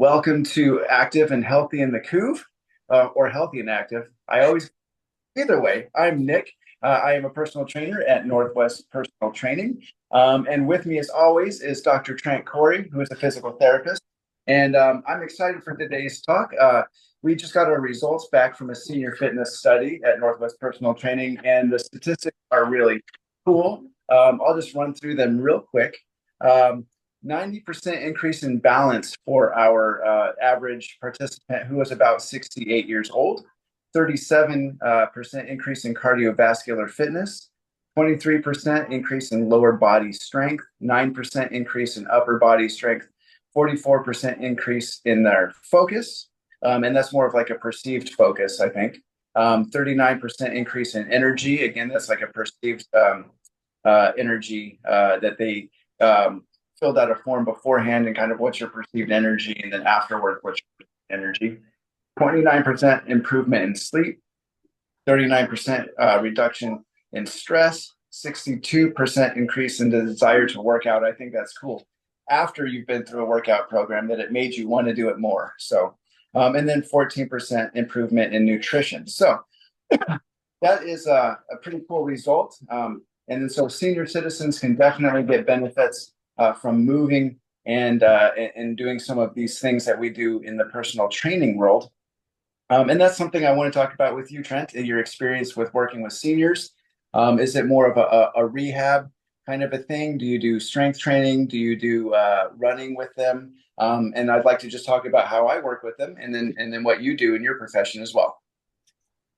Welcome to Active and Healthy in the Couve, or Healthy and Active. Either way, I'm Nick. I am a personal trainer at Northwest Personal Training. And with me, as always, is Dr. Trent Corey, who is a physical therapist. And I'm excited for today's talk. We just got our results back from a senior fitness study at Northwest Personal Training, and the statistics are really cool. I'll just run through them real quick. 90% increase in balance for our average participant who was about 68 years old, 37% increase in cardiovascular fitness, 23% increase in lower body strength, 9% increase in upper body strength, 44% increase in their focus. And that's more of like a perceived focus, I think. 39% increase in energy. Again, that's like a perceived energy that they filled out a form beforehand and kind of what's your perceived energy, and then afterward, what's your energy. 29% improvement in sleep, 39% reduction in stress, 62% increase in the desire to work out. I think that's cool. After you've been through a workout program, that it made you want to do it more. So, and then 14% improvement in nutrition. So that is a pretty cool result. And then so senior citizens can definitely get benefits from moving and doing some of these things that we do in the personal training world. And that's something I want to talk about with you, Trent, your experience with working with seniors. Is it more of a rehab kind of a thing? Do you do strength training? Do you do running with them? And I'd like to just talk about how I work with them, and then what you do in your profession as well.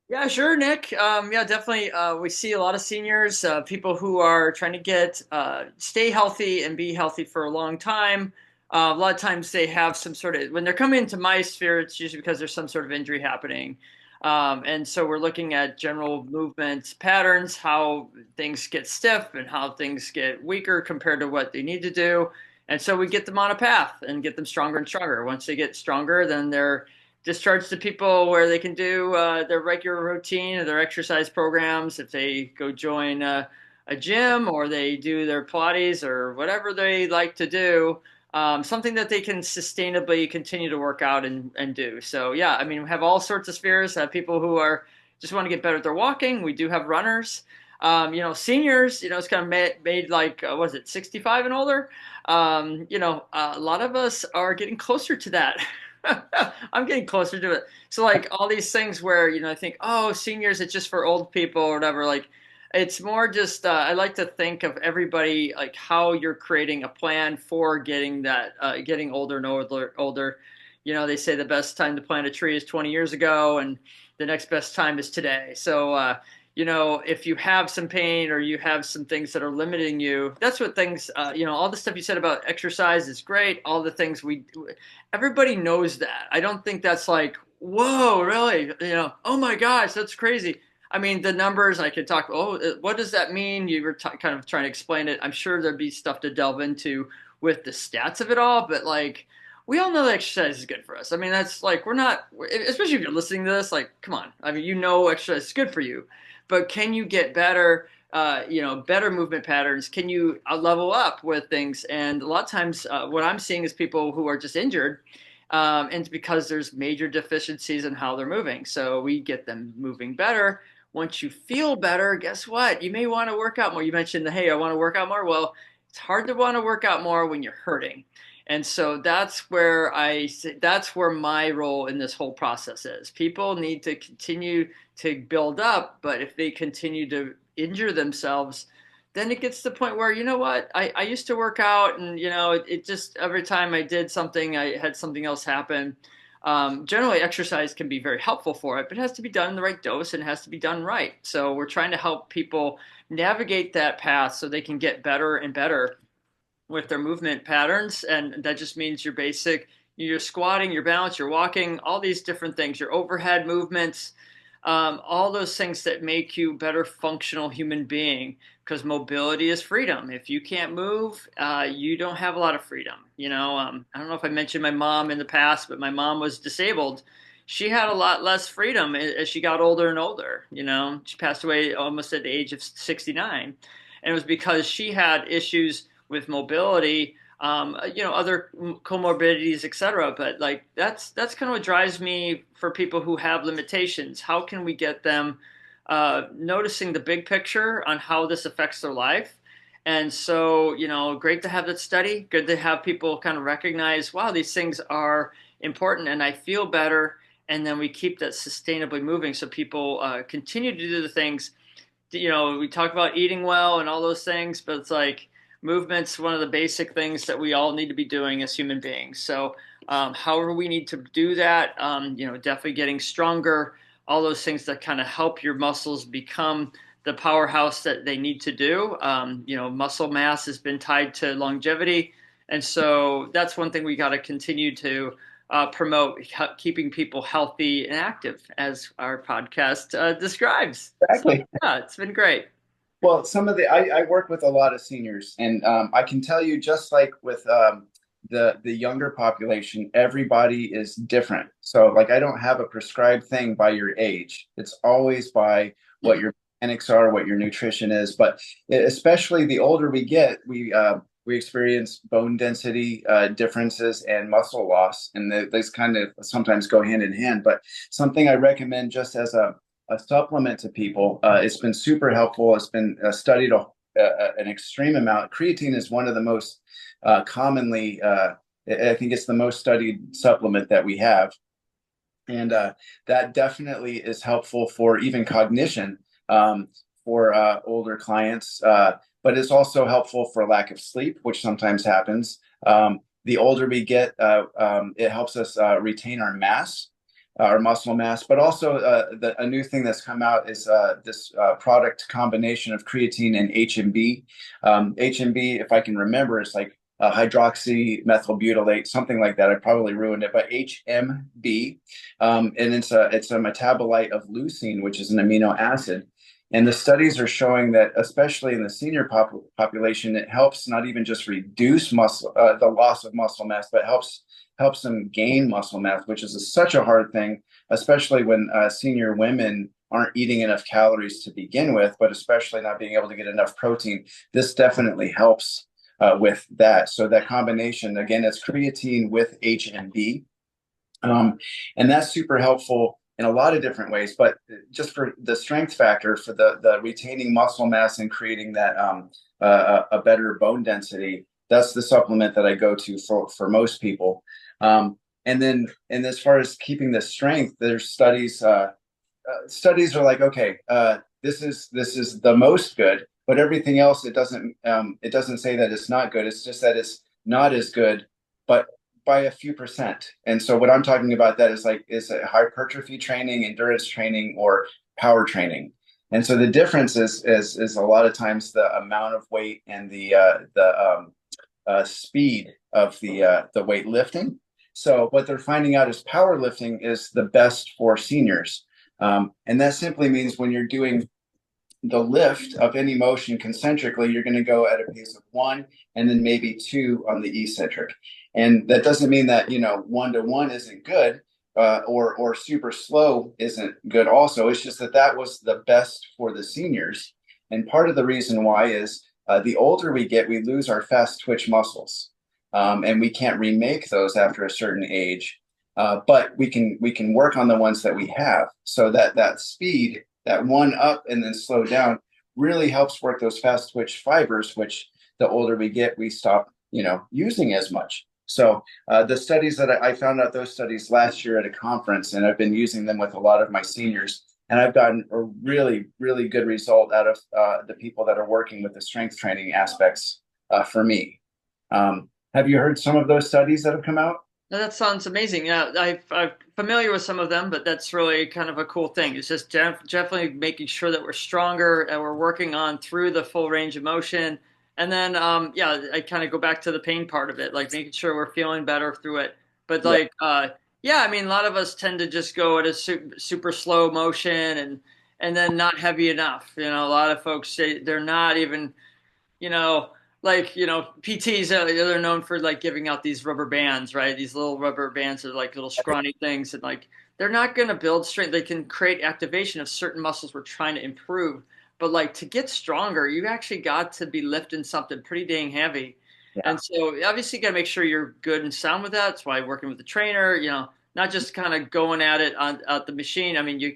Yeah, sure, Nick. Yeah, definitely. We see a lot of seniors, people who are trying to stay healthy and be healthy for a long time. A lot of times they have some sort of, when they're coming into my sphere, it's usually because there's some sort of injury happening. And so we're looking at general movement patterns, how things get stiff and how things get weaker compared to what they need to do. And so we get them on a path and get them stronger and stronger. Once they get stronger, then they're discharged to people where they can do their regular routine or their exercise programs. If they go join a gym or they do their Pilates or whatever they like to do, something that they can sustainably continue to work out and do. So yeah, I mean, we have all sorts of spheres. Have people who are just want to get better at their walking. We do have runners. Seniors, it's kind of made like, was it 65 and older? A lot of us are getting closer to that. I'm getting closer to it. So like all these things where, I think, oh, seniors, it's just for old people or whatever. Like it's more just, I like to think of everybody, like how you're creating a plan for getting older and older. They say the best time to plant a tree is 20 years ago and the next best time is today. So, if you have some pain or you have some things that are limiting you, that's what things, all the stuff you said about exercise is great. All the things everybody knows that. I don't think that's like, whoa, really? Oh my gosh, that's crazy. I mean, the numbers I could talk, oh, what does that mean? You were kind of trying to explain it. I'm sure there'd be stuff to delve into with the stats of it all, but like, we all know that exercise is good for us. I mean, that's like, we're not, especially if you're listening to this, like, come on. I mean, exercise is good for you, but can you get better, better movement patterns? Can you level up with things? And a lot of times what I'm seeing is people who are just injured, and it's because there's major deficiencies in how they're moving. So we get them moving better. Once you feel better, guess what? You may want to work out more. You mentioned, hey, I want to work out more. Well, it's hard to want to work out more when you're hurting. And so that's where my role in this whole process is. People need to continue to build up, but if they continue to injure themselves, then it gets to the point where, you know what, I used to work out and, it just, every time I did something, I had something else happen. Generally, exercise can be very helpful for it, but it has to be done in the right dose and it has to be done right. So we're trying to help people navigate that path so they can get better and better with their movement patterns. And that just means you're squatting, your balance, you're walking, all these different things, your overhead movements, all those things that make you a better functional human being, because mobility is freedom. If you can't move, you don't have a lot of freedom. I don't know if I mentioned my mom in the past, but my mom was disabled. She had a lot less freedom as she got older and older. She passed away almost at the age of 69. And it was because she had issues with mobility other comorbidities, etc. But like that's kind of what drives me for people who have limitations. How can we get them noticing the big picture on how this affects their life? And so, great to have that study. Good to have people kind of recognize, wow, these things are important, and I feel better. And then we keep that sustainably moving, so people continue to do the things. We talk about eating well and all those things, but it's like movement's one of the basic things that we all need to be doing as human beings. So, however we need to do that, definitely getting stronger, all those things that kind of help your muscles become the powerhouse that they need to do. Muscle mass has been tied to longevity. And so that's one thing we got to continue to promote, keeping people healthy and active, as our podcast describes. So, Exactly. yeah, it's been great. Well, I work with a lot of seniors, and I can tell you, just like with the younger population, everybody is different. So, like, I don't have a prescribed thing by your age. It's always by what your mechanics are, what your nutrition is. But especially the older we get, we experience bone density differences and muscle loss, and these kind of sometimes go hand in hand. But something I recommend just as a supplement to people. It's been super helpful. It's been studied an extreme amount. Creatine is one of the most commonly, I think it's the most studied supplement that we have. And that definitely is helpful for even cognition for older clients. But it's also helpful for lack of sleep, which sometimes happens. The older we get, it helps us retain our mass, our muscle mass, but also a new thing that's come out is this product combination of creatine and HMB. HMB, if I can remember, is like hydroxy methyl butyrate, something like that. I probably ruined it, but HMB, and it's a metabolite of leucine, which is an amino acid. And the studies are showing that, especially in the senior population, it helps not even just reduce the loss of muscle mass, but helps them gain muscle mass, which is such a hard thing, especially when senior women aren't eating enough calories to begin with, but especially not being able to get enough protein. This definitely helps with that. So that combination, again, it's creatine with HMB, and that's super helpful in a lot of different ways. But just for the strength factor, for the retaining muscle mass and creating that a better bone density, that's the supplement that I go to for most people. And as far as keeping the strength, there's studies. Studies are like, okay, this is the most good, but everything else, it doesn't say that it's not good. It's just that it's not as good, but by a few percent. And so what I'm talking about that is hypertrophy training, endurance training, or power training. And so the difference is a lot of times the amount of weight and the speed of the weightlifting. So what they're finding out is powerlifting is the best for seniors. And that simply means when you're doing the lift of any motion concentrically, you're going to go at a pace of 1 and then maybe 2 on the eccentric. And that doesn't mean that, 1-to-1 isn't good, or super slow isn't good also. It's just that was the best for the seniors. And part of the reason why is the older we get, we lose our fast twitch muscles. And we can't remake those after a certain age. But we can work on the ones that we have. So that speed, that 1 up and then slow down, really helps work those fast twitch fibers, which the older we get, we stop, using as much. So the studies that I found out those studies last year at a conference, and I've been using them with a lot of my seniors, and I've gotten a really, really good result out of the people that are working with the strength training aspects for me. Have you heard some of those studies that have come out? No, that sounds amazing. Yeah, I'm familiar with some of them, but that's really kind of a cool thing. It's just definitely making sure that we're stronger and we're working on through the full range of motion. And then, I kind of go back to the pain part of it, like making sure we're feeling better through it. But Yeah. yeah, I mean, a lot of us tend to just go at a super slow motion and then not heavy enough. A lot of folks say they're not even you know, PTs, they're known for like giving out these rubber bands, right? These little rubber bands are like little scrawny things, and like they're not going to build strength. They can create activation of certain muscles we're trying to improve, but like to get stronger, you actually got to be lifting something pretty dang heavy. Yeah. And so obviously you got to make sure you're good and sound with that. That's why working with the trainer, not just kind of going at it on at the machine. I mean,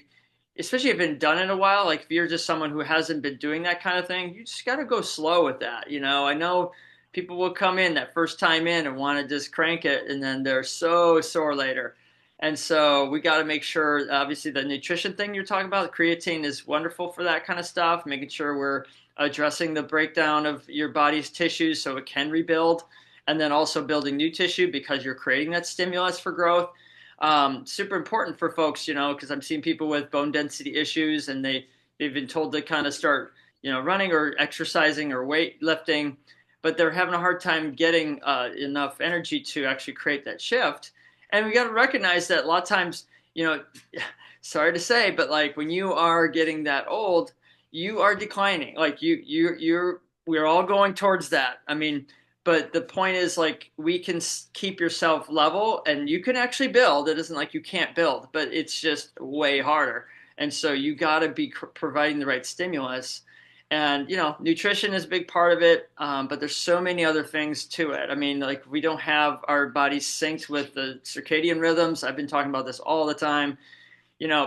especially if you've been done in a while, like if you're just someone who hasn't been doing that kind of thing, you just got to go slow with that. I know people will come in that first time in and want to just crank it, and then they're so sore later. And so we got to make sure, obviously, the nutrition thing you're talking about, creatine is wonderful for that kind of stuff, making sure we're addressing the breakdown of your body's tissues so it can rebuild, and then also building new tissue because you're creating that stimulus for growth. Super important for folks, because I'm seeing people with bone density issues, and they've been told to kind of start, running or exercising or weightlifting, but they're having a hard time getting enough energy to actually create that shift. And we got to recognize that a lot of times, sorry to say, but like when you are getting that old, you are declining. Like we're all going towards that. I mean, but the point is, like, we can keep yourself level and you can actually build. It isn't like you can't build, but it's just way harder. And so you got to be providing the right stimulus. And, nutrition is a big part of it, but there's so many other things to it. I mean, like, we don't have our bodies synced with the circadian rhythms. I've been talking about this all the time.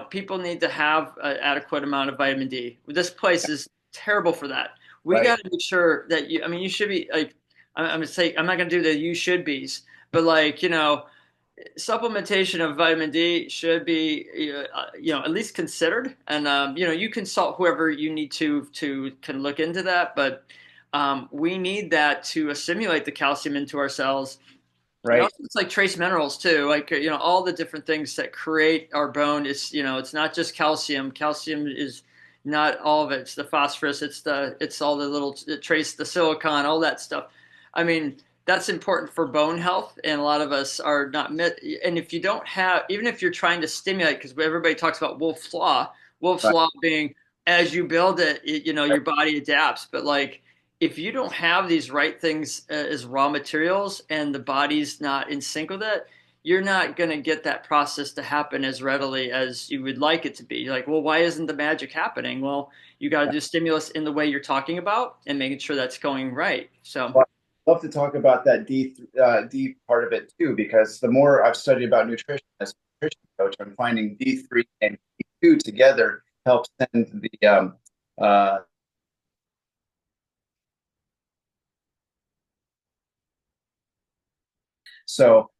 People need to have an adequate amount of vitamin D. This place is terrible for that. We Right. got to make sure that you should be like, I'm gonna say, I'm not gonna do the you should be's, but like, supplementation of vitamin D should be, at least considered. And, you consult whoever you need to can look into that. But we need that to assimilate the calcium into our cells. And Right. also, it's like trace minerals too, like, all the different things that create our bone. It's not just calcium. Calcium is not all of it. It's the phosphorus. It's all the little trace, the silicon, all that stuff. I mean, that's important for bone health, and a lot of us are not. And if you don't have, even if you're trying to stimulate, because everybody talks about Wolff's Right. law being as you build it, your body adapts. But like, if you don't have these right things as raw materials and the body's not in sync with it, you're not going to get that process to happen as readily as you would like it to be. You're like, well, why isn't the magic happening? Well, you got to do stimulus in the way you're talking about and making sure that's going right. So, Well, I'd love to talk about that D part of it too, because the more I've studied about nutrition as a nutrition coach, I'm finding D3 and D2 together help send uh,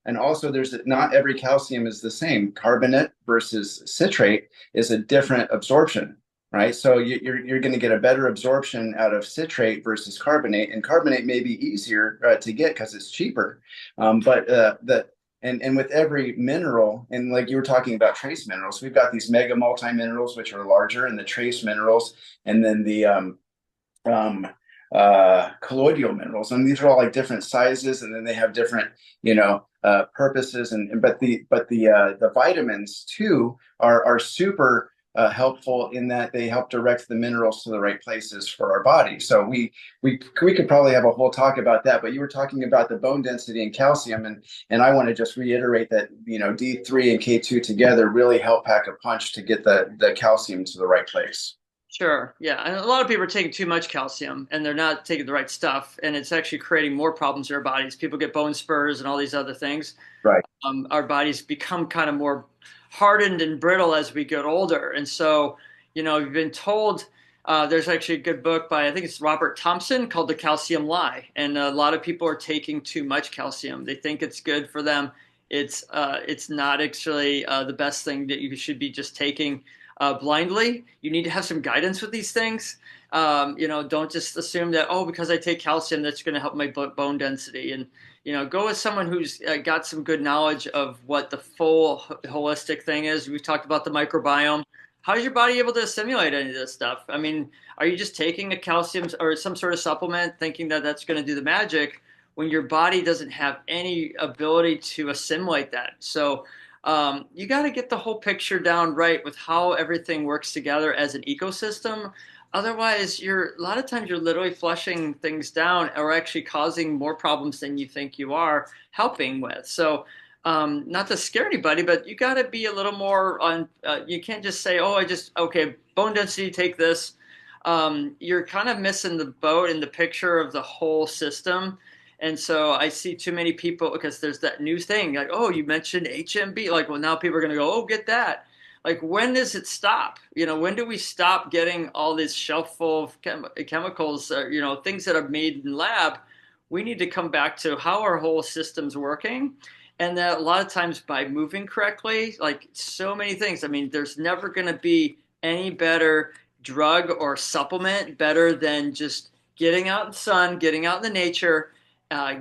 and also there's not every calcium is the same. Carbonate versus citrate is a different absorption, right? So you're going to get a better absorption out of citrate versus carbonate, and carbonate may be easier to get because it's cheaper. But the and with every mineral, and like you were talking about trace minerals, we've got these mega multi minerals which are larger, and the trace minerals, and then the um, colloidal minerals, and these are all like different sizes, and then they have different, purposes. And but the vitamins too are super helpful in that they help direct the minerals to the right places for our body. So we could probably have a whole talk about that. But you were talking about the bone density and calcium, and I want to just reiterate that D3 and K2 together really help pack a punch to get the calcium to the right place. sure. Yeah. And a lot of people are taking too much calcium and they're not taking the right stuff. And it's actually creating more problems in our bodies. People get bone spurs and all these other things. Right. Our bodies become kind of more hardened and brittle as we get older. And so, you've been told there's actually a good book by, I think it's Robert Thompson, called The Calcium Lie. And a lot of people are taking too much calcium. They think it's good for them. It's not actually the best thing that you should be just taking blindly. You need to have some guidance with these things. Don't just assume that, oh, because I take calcium, that's going to help my bone density. And go with someone who's got some good knowledge of what the full holistic thing is. We've talked about the microbiome. How is your body able to assimilate any of this stuff? I mean, are you just taking a calcium or some sort of supplement thinking that that's going to do the magic when your body doesn't have any ability to assimilate that? So you got to get the whole picture down right with how everything works together as an ecosystem. Otherwise, a lot of times you're literally flushing things down or actually causing more problems than you think you are helping with. So, not to scare anybody, but you got to be a little more on. You can't just say, "Oh, okay, bone density, take this." You're kind of missing the boat in the picture of the whole system. And so I see too many people because there's that new thing like, oh, you mentioned HMB. Like, well, now people are going to go, oh, get that. Like, when does it stop? When do we stop getting all this shelf full of chemicals, things that are made in lab? We need to come back to how our whole system's working. And that a lot of times by moving correctly, like so many things, I mean, there's never going to be any better drug or supplement better than just getting out in the sun, getting out in the nature,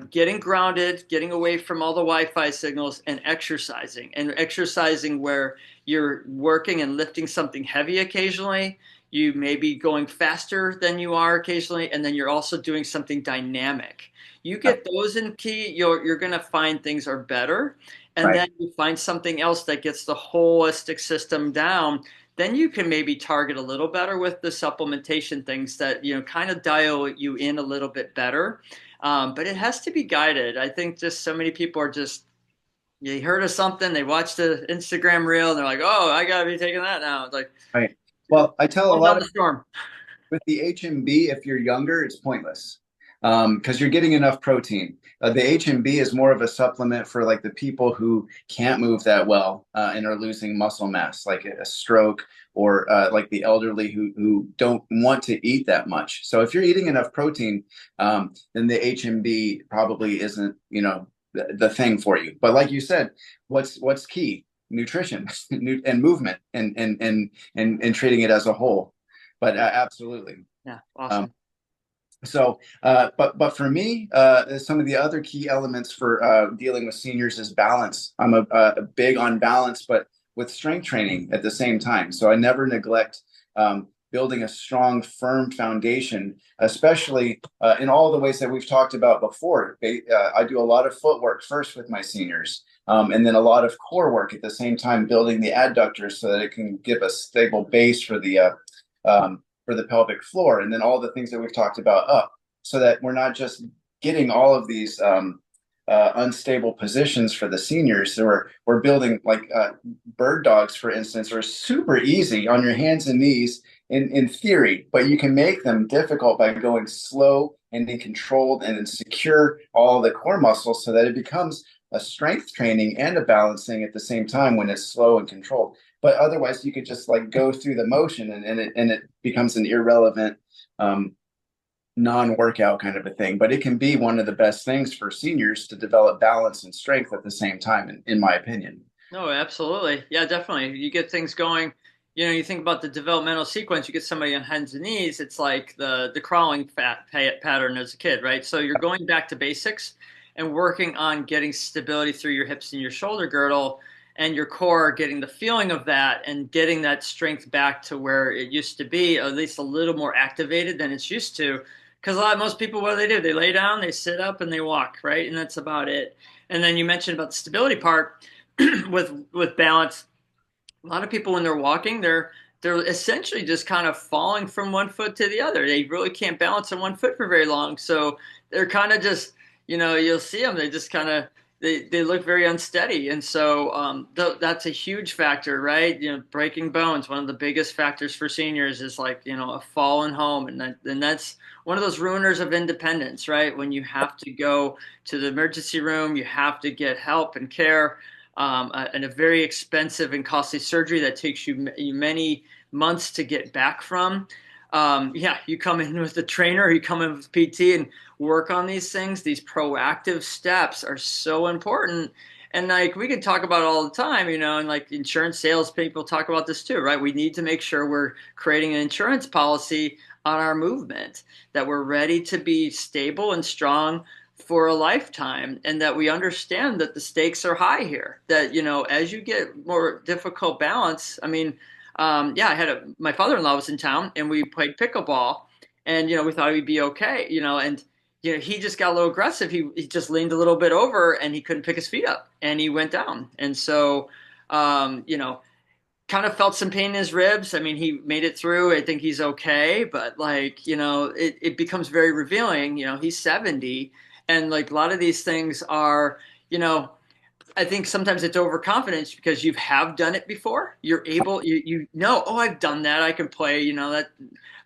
getting grounded, getting away from all the Wi-Fi signals, and exercising. And exercising where you're working and lifting something heavy occasionally. You may be going faster than you are occasionally, and then you're also doing something dynamic. You get those in key, you're going to find things are better. And Right. then you find something else that gets the holistic system down. Then you can maybe target a little better with the supplementation things that, kind of dial you in a little bit better. But it has to be guided. I think just so many people are just, you heard of something, they watched the Instagram reel, and they're like, oh, I got to be taking that now. It's like, Right. Well, I tell a calm lot down of the storm. with the HMB, if you're younger, it's pointless because you're getting enough protein. The HMB is more of a supplement for like the people who can't move that well and are losing muscle mass, like a stroke or like the elderly who don't want to eat that much. So if you're eating enough protein, then the HMB probably isn't, the thing for you. But like you said, what's key? Nutrition and movement and treating it as a whole. But absolutely. Yeah, Um, awesome. but for me, some of the other key elements for dealing with seniors is balance. I'm a big on balance, but with strength training at the same time. So I never neglect building a strong, firm foundation, especially in all the ways that we've talked about before. I do a lot of footwork first with my seniors, and then a lot of core work at the same time, building the adductors so that it can give a stable base for the pelvic floor, and then all the things that we've talked about up, so that we're not just getting all of these unstable positions for the seniors. So we're building like bird dogs, for instance, are super easy on your hands and knees in theory, but you can make them difficult by going slow and then controlled and then secure all the core muscles so that it becomes a strength training and a balancing at the same time when it's slow and controlled. But otherwise, you could just like go through the motion and it becomes an irrelevant non-workout kind of a thing. But it can be one of the best things for seniors to develop balance and strength at the same time, in my opinion. No, absolutely. Yeah, definitely. You get things going. You think about the developmental sequence. You get somebody on hands and knees. It's like the crawling pattern as a kid, right? So you're going back to basics and working on getting stability through your hips and your shoulder girdle and your core, getting the feeling of that and getting that strength back to where it used to be, at least a little more activated than it's used to. Because most people, what do? They lay down, they sit up, and they walk, right? And that's about it. And then you mentioned about the stability part with balance. A lot of people when they're walking, they're essentially just kind of falling from one foot to the other. They really can't balance on one foot for very long. So they're kind of just, you'll see them. They just kind of they look very unsteady, and so that's a huge factor, right? Breaking bones. One of the biggest factors for seniors is like a fallen home, and that's one of those ruiners of independence, right? When you have to go to the emergency room, you have to get help and care, and a very expensive and costly surgery that takes you many months to get back from. Yeah, you come in with a trainer, you come in with PT and work on these things. These proactive steps are so important. And like we could talk about it all the time, and like insurance sales people talk about this too, right? We need to make sure we're creating an insurance policy on our movement, that we're ready to be stable and strong for a lifetime, and that we understand that the stakes are high here. That, as you get more difficult balance, I mean, yeah, my father-in-law was in town and we played pickleball, and we thought he'd be okay, and he just got a little aggressive. He just leaned a little bit over and he couldn't pick his feet up and he went down. And so, kind of felt some pain in his ribs. I mean, he made it through. I think he's okay, but like, it becomes very revealing. He's 70, and like a lot of these things are, I think sometimes it's overconfidence because you have done it before. You're able, oh, I've done that. I can play, that,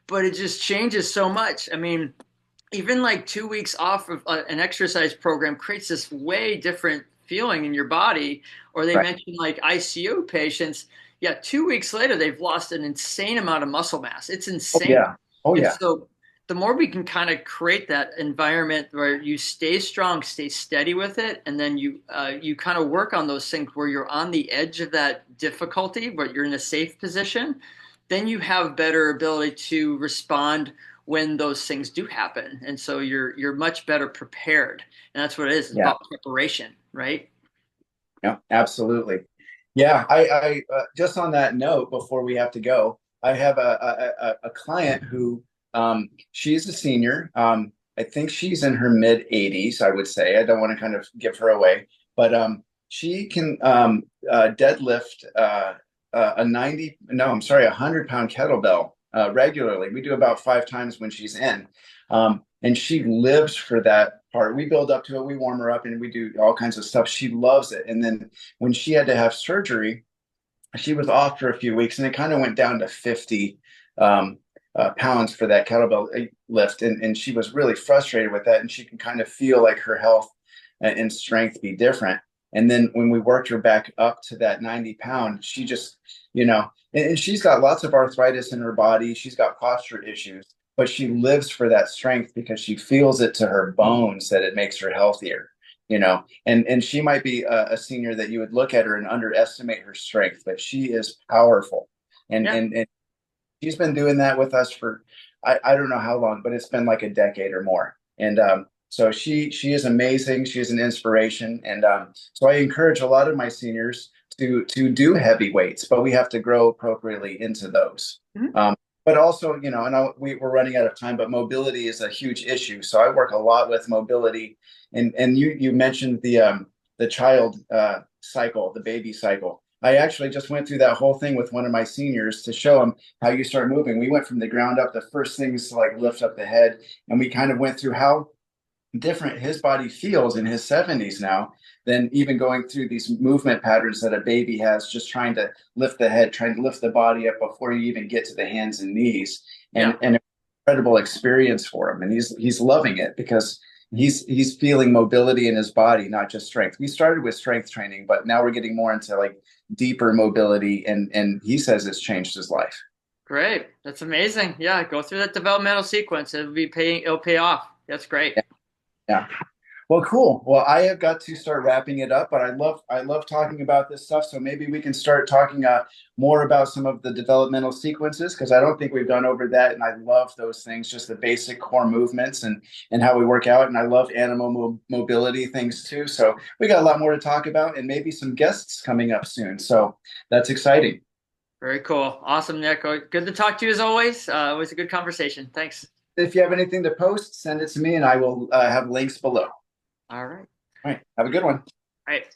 but it just changes so much. I mean, even like 2 weeks off of an exercise program creates this way different feeling in your body. Or they Right. mentioned like ICU patients, yeah, 2 weeks later, they've lost an insane amount of muscle mass. It's Oh insane. yeah. Oh And yeah. so the more we can kind of create that environment where you stay strong, stay steady with it, and then you kind of work on those things where you're on the edge of that difficulty, but you're in a safe position, then you have better ability to respond when those things do happen. And so you're much better prepared. And that's what it is. It's Yeah. about preparation, right? Yeah. Absolutely. Yeah. I just on that note, before we have to go, I have a client who she's a senior. I think she's in her mid 80s, I would say. I don't want to kind of give her away, but she can deadlift a 90, no, I'm sorry, 100-pound kettlebell regularly. We do about 5 times when she's in. And she lives for that part. We build up to it, we warm her up, and we do all kinds of stuff. She loves it. And then when she had to have surgery, she was off for a few weeks, and it kind of went down to 50 pounds for that kettlebell lift. And she was really frustrated with that. And she can kind of feel like her health and strength be different. And then when we worked her back up to that 90-pound, she just, and she's got lots of arthritis in her body. She's got posture issues, but she lives for that strength because she feels it to her bones that it makes her healthier. And she might be a senior that you would look at her and underestimate her strength, but she is powerful. And Yeah. and, and she's been doing that with us for I don't know how long, but it's been like a decade or more. And so she is amazing. She is an inspiration. And so I encourage a lot of my seniors to do heavy weights, but we have to grow appropriately into those. Mhm. But also, and we're running out of time, but mobility is a huge issue. So I work a lot with mobility. And you mentioned the child cycle, the baby cycle. I actually just went through that whole thing with one of my seniors to show him how you start moving. We went from the ground up. The first thing is to like lift up the head, and we kind of went through how different his body feels in his 70s now than even going through these movement patterns that a baby has, just trying to lift the head, trying to lift the body up before you even get to the hands and knees. Yeah. And an incredible experience for him. And he's loving it because he's feeling mobility in his body, not just strength. We started with strength training, but now we're getting more into like deeper mobility, and he says it's changed his life. Great. That's amazing. Yeah. Go through that developmental sequence. It'll pay off. That's great. Yeah. Well, cool. Well, I have got to start wrapping it up, but I love talking about this stuff. So maybe we can start talking more about some of the developmental sequences because I don't think we've gone over that, and I love those things, just the basic core movements and how we work out. And I love animal mobility things too. So we got a lot more to talk about, and maybe some guests coming up soon. So that's exciting. Very cool. Awesome, Nick. Good to talk to you as always. It was a good conversation. Thanks. If you have anything to post, send it to me, and I will have links below. All right. All right. Have a good one. All right.